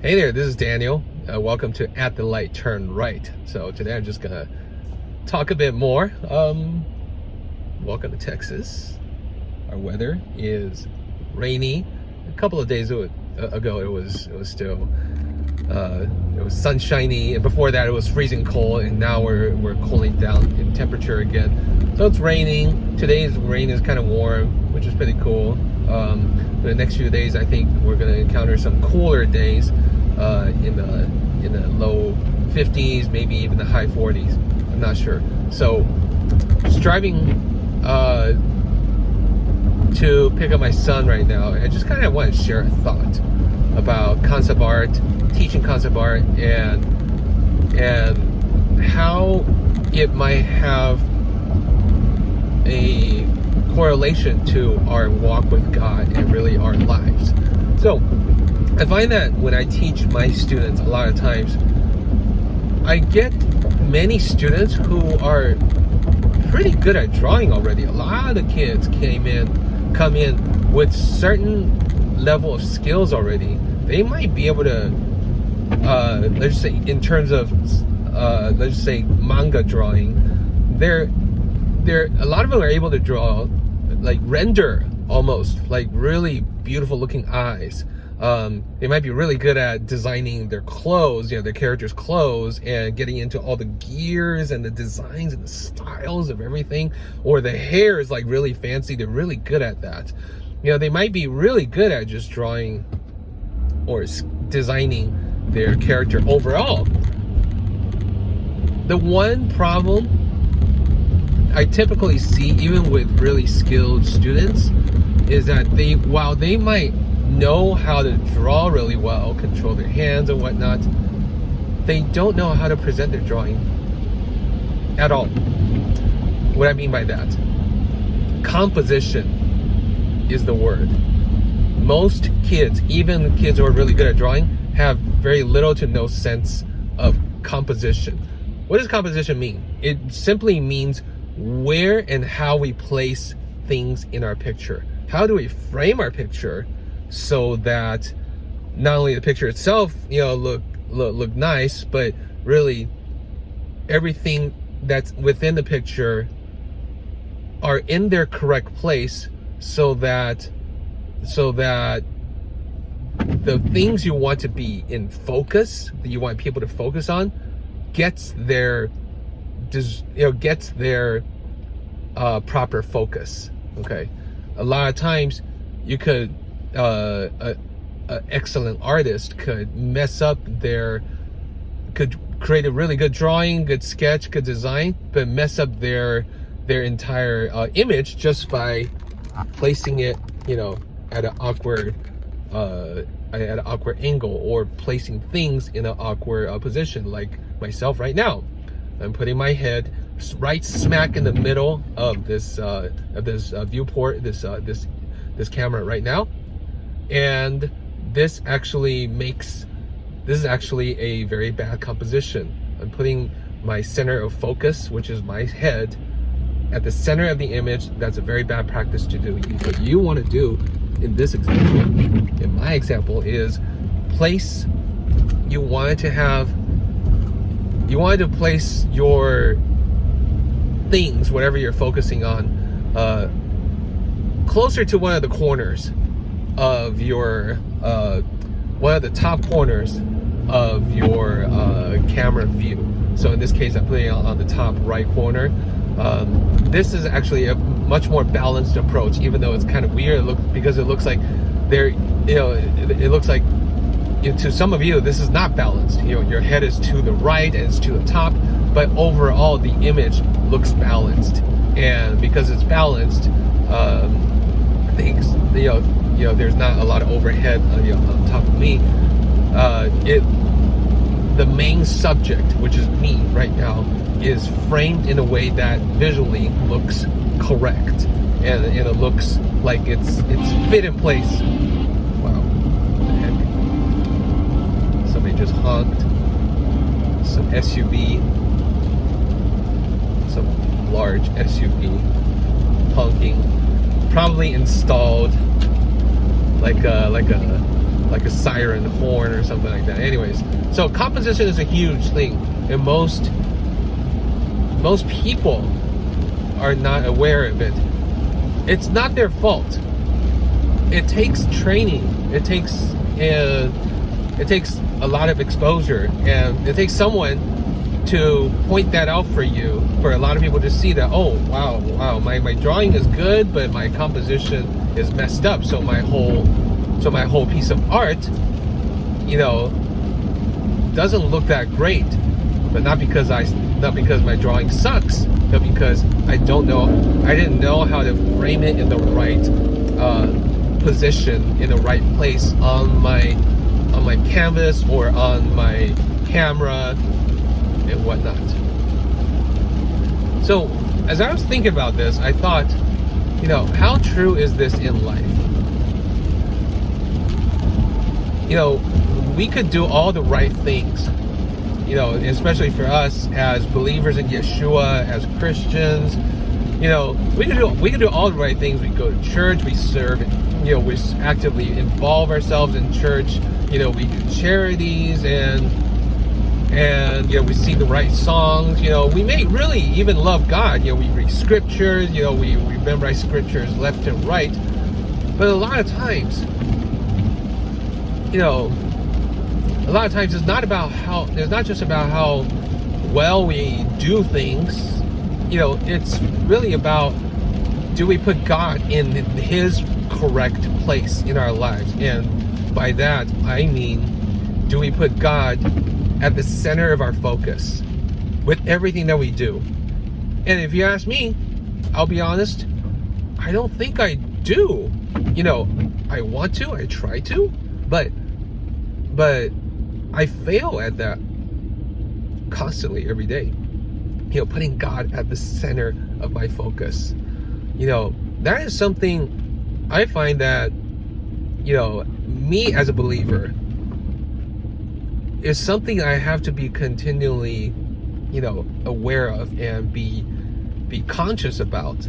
Hey there, this is Daniel. Welcome to At the Light Turn Right. So today I'm just gonna talk a bit more. Welcome to Texas. Our weather is rainy. A couple of days ago it was still it was sunshiny, and before that it was freezing cold, and now we're cooling down in temperature again. So it's raining. Today's rain is kind of warm, which is pretty cool. For the next few days, I think we're going to encounter some cooler days in the low 50s, maybe even the high 40s. I'm not sure. So, just driving to pick up my son right now. I just kind of want to share a thought about concept art, teaching concept art, and how it might have a correlation to our walk with God and really our lives. So I find that when I teach my students, a lot of times I get many students who are pretty good at drawing already. A lot of the kids come in with certain level of skills already. They might be able to let's just say in terms of let's just say manga drawing, a lot of them are able to draw, like render almost, like really beautiful looking eyes. They might be really good at designing their clothes, their characters' clothes, and getting into all the gears and the designs and the styles of everything. Or the hair is like really fancy. They're really good at that. They might be really good at just drawing or designing their character overall. The one problem I typically see, even with really skilled students, is that while they might know how to draw really well, control their hands and whatnot, they don't know how to present their drawing at all. What I mean by that, composition is the word. Most kids, even kids who are really good at drawing, have very little to no sense of composition. What does composition mean? It simply means where and how we place things in our picture. How do we frame our picture so that not only the picture itself, look nice, but really everything that's within the picture are in their correct place, so that the things you want to be in focus, that you want people to focus on, gets their proper focus. Okay, a lot of times you could an excellent artist could create a really good drawing, good sketch, good design, but mess up their entire image just by placing it at an awkward angle, or placing things in an awkward position. Like myself right now, I'm putting my head right smack in the middle of this viewport, this camera right now, and this is actually a very bad composition. I'm putting my center of focus, which is my head, at the center of the image. That's a very bad practice to do. What you want to do in this example, in my example, is you wanted to place your things, whatever you're focusing on, closer to one of the corners of your one of the top corners of your camera view. So in this case, I'm putting it on the top right corner. This is actually a much more balanced approach, even though it's kind of weird because it looks like it looks like, to some of you, this is not balanced. Your head is to the right and it's to the top, but overall the image looks balanced. And because it's balanced, things, there's not a lot of overhead on top of me. The main subject, which is me right now, is framed in a way that visually looks correct, and it looks like it's fit in place. Wow, what the heck? Somebody just honked. Some SUV, some large SUV honking, probably installed like a like a siren horn or something like that. Anyways, so composition is a huge thing, and most people are not aware of it. It's not their fault. It takes training. It takes a lot of exposure, and it takes someone to point that out for you, for a lot of people to see that, oh wow, my drawing is good, but my composition is messed up, so my whole piece of art, doesn't look that great. But not because my drawing sucks, but because I didn't know how to frame it in the right position, in the right place on my canvas or on my camera and whatnot. So as I was thinking about this, I thought, how true is this in life? We could do all the right things, especially for us as believers in Yeshua, as Christians. We can do all the right things. We go to church, we serve, we actively involve ourselves in church. We do charities, and we sing the right songs. We may really even love God. We read scriptures. We memorize scriptures left and right. But a lot of times, it's not just about how well we do things. It's really about, do we put God in His correct place in our lives? And by that, I mean, do we put God at the center of our focus with everything that we do? And if you ask me, I'll be honest, I don't think I do. I want to, I try to, but I fail at that constantly every day. Putting God at the center of my focus. That is something I find that, me as a believer, is something I have to be continually, aware of and be conscious about.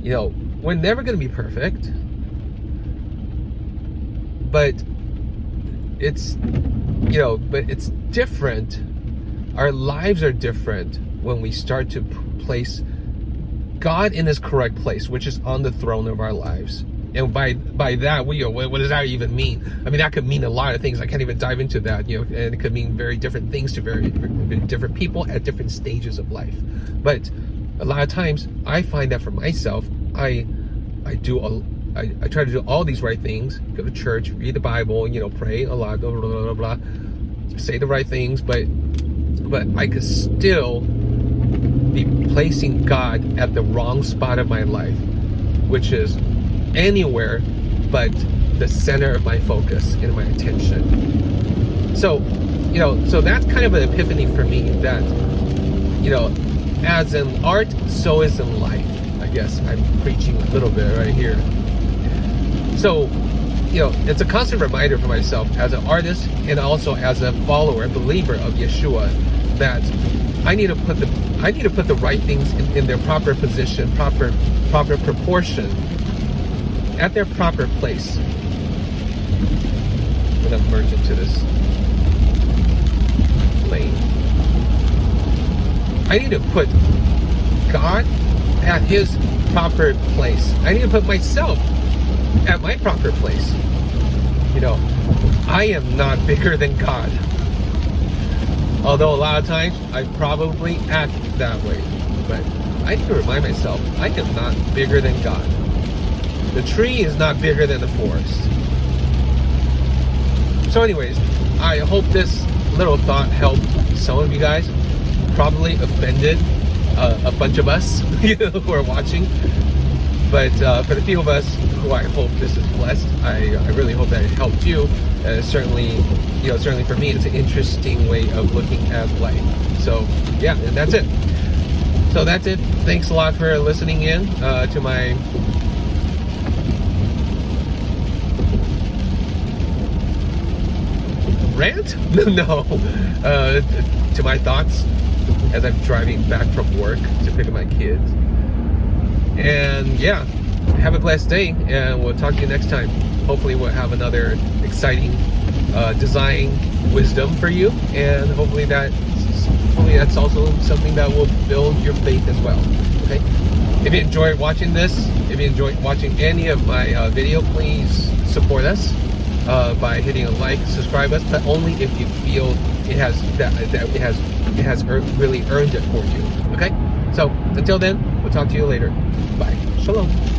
We're never going to be perfect, but it's different. Our lives are different when we start to place God in His correct place, which is on the throne of our lives. And by that, what does that even mean? I mean, that could mean a lot of things. I can't even dive into that, and it could mean very different things to very different people at different stages of life. But a lot of times, I find that for myself, I try to do all these right things, go to church, read the Bible, pray a lot, blah, blah, blah, blah, say the right things, but I could still be placing God at the wrong spot of my life, which is anywhere but the center of my focus and my attention. So that's kind of an epiphany for me that, as in art, so is in life. I guess I'm preaching a little bit right here. So, it's a constant reminder for myself as an artist and also as a follower, a believer of Yeshua, that I need to put the right things in their proper position, proper proportion, at their proper place. I'm gonna merge into this lane. I need to put God at His proper place. I need to put myself at my proper place. I am not bigger than God. Although a lot of times I probably act that way. But I need to remind myself, I am not bigger than God. The tree is not bigger than the forest. So anyways, I hope this little thought helped some of you guys. Probably offended a bunch of us who are watching. But for the few of us who I hope this is blessed, I really hope that it helped you. Certainly for me, it's an interesting way of looking at life. So yeah, and that's it. So that's it. Thanks a lot for listening in to my rant? No. To my thoughts as I'm driving back from work to pick up my kids. And yeah, have a blessed day, and we'll talk to you next time. Hopefully we'll have another exciting design wisdom for you, and hopefully that's also something that will build your faith as well. Okay, if you enjoyed watching this, if you enjoyed watching any of my video, please support us by hitting a like, subscribe us, but only if you feel it has really earned it for you. Okay, so until then, we'll talk to you later. Bye. Shalom.